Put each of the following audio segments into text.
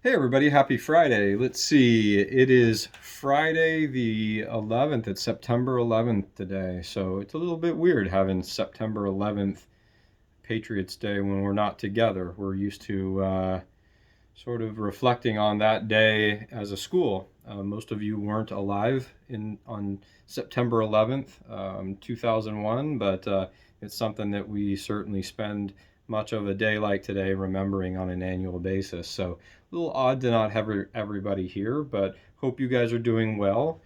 Hey everybody, happy Friday. Let's see, it is Friday the 11th. It's September 11th today. So it's a little bit weird having September 11th, Patriots Day, when we're not together. We're used to sort of reflecting on that day as a school. Most of you weren't alive on September 11th, 2001, but it's something that we certainly spend much of a day like today remembering on an annual basis. So a little odd to not have everybody here, but hope you guys are doing well.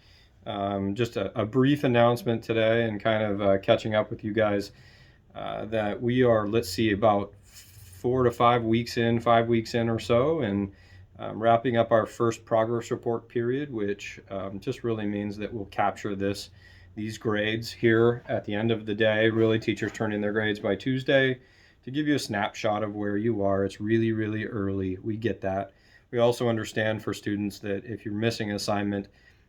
Just a brief announcement today and kind of catching up with you guys that we are, let's see, about 5 weeks in or so, and wrapping up our first progress report period, which just really means that we'll capture these grades here at the end of the day. Really, teachers turn in their grades by Tuesday to give you a snapshot of where you are. It's really, really early. We get that. We also understand for students that if you're missing an assignment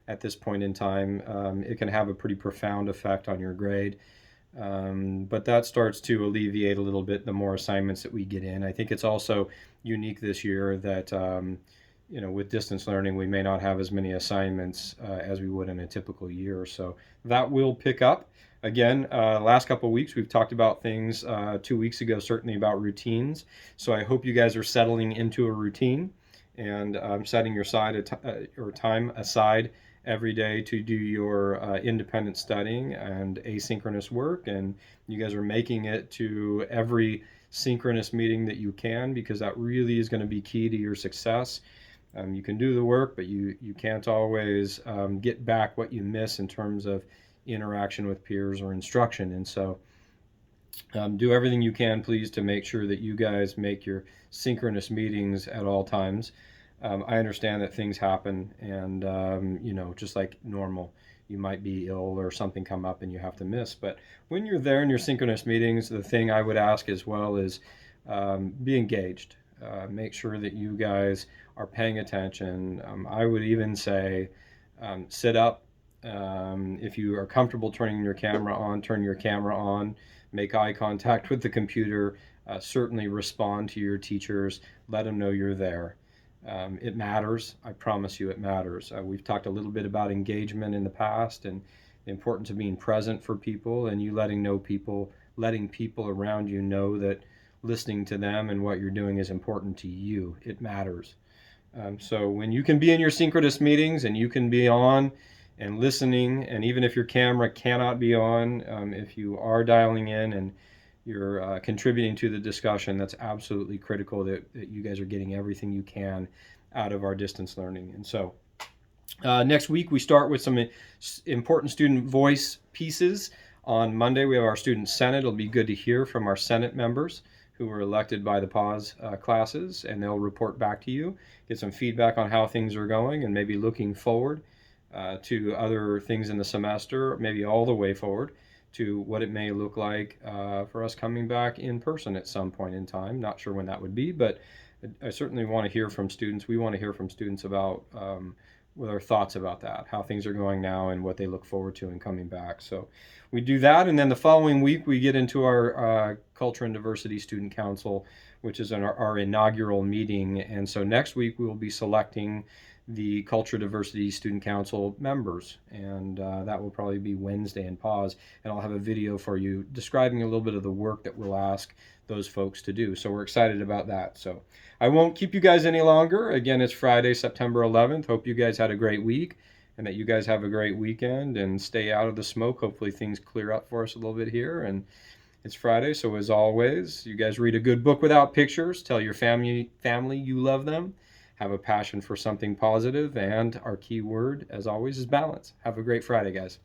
at this point in time, it can have a pretty profound effect on your grade. But that starts to alleviate a little bit the more assignments that we get in. I think it's also unique this year that, with distance learning, we may not have as many assignments as we would in a typical year. So that will pick up. Again, last couple of weeks, we've talked about things 2 weeks ago, certainly about routines. So I hope you guys are settling into a routine and setting your or time aside every day to do your independent studying and asynchronous work, and you guys are making it to every synchronous meeting that you can, because that really is going to be key to your success. You can do the work, but you can't always get back what you miss in terms of interaction with peers or instruction. And so do everything you can, please, to make sure that you guys make your synchronous meetings at all times. I understand that things happen, and just like normal, you might be ill or something come up and you have to miss. But when you're there in your synchronous meetings, the thing I would ask as well is be engaged. Make sure that you guys are paying attention. I would even say sit up. If you are comfortable turning your camera on, turn your camera on. Make eye contact with the computer. Certainly respond to your teachers. Let them know you're there. It matters. I promise you it matters. We've talked a little bit about engagement in the past and the importance of being present for people, and you letting people around you know that listening to them and what you're doing is important to you. It matters. So when you can be in your synchronous meetings and you can be on and listening, and even if your camera cannot be on, if you are dialing in and you're contributing to the discussion, that's absolutely critical that you guys are getting everything you can out of our distance learning. And so next week we start with some important student voice pieces. On Monday we have our student senate. It'll be good to hear from our senate members who were elected by the pause classes, and they'll report back to you, get some feedback on how things are going, and maybe looking forward to other things in the semester, maybe all the way forward to what it may look like for us coming back in person at some point in time. Not sure when that would be, but I certainly want to hear from students. We want to hear from students about what their thoughts about that, how things are going now, and what they look forward to in coming back. So we do that, and then the following week we get into our Culture and Diversity Student Council, which is our inaugural meeting. And so next week we will be selecting the Culture Diversity Student Council members, and that will probably be Wednesday in pause, and I'll have a video for you describing a little bit of the work that we'll ask those folks to do. So we're excited about that. So I won't keep you guys any longer. Again, it's Friday, September 11th. Hope you guys had a great week and that you guys have a great weekend and stay out of the smoke. Hopefully things clear up for us a little bit here. And it's Friday, so as always, you guys read a good book without pictures. Tell your family you love them. Have a passion for something positive, and our key word, as always, is balance. Have a great Friday, guys.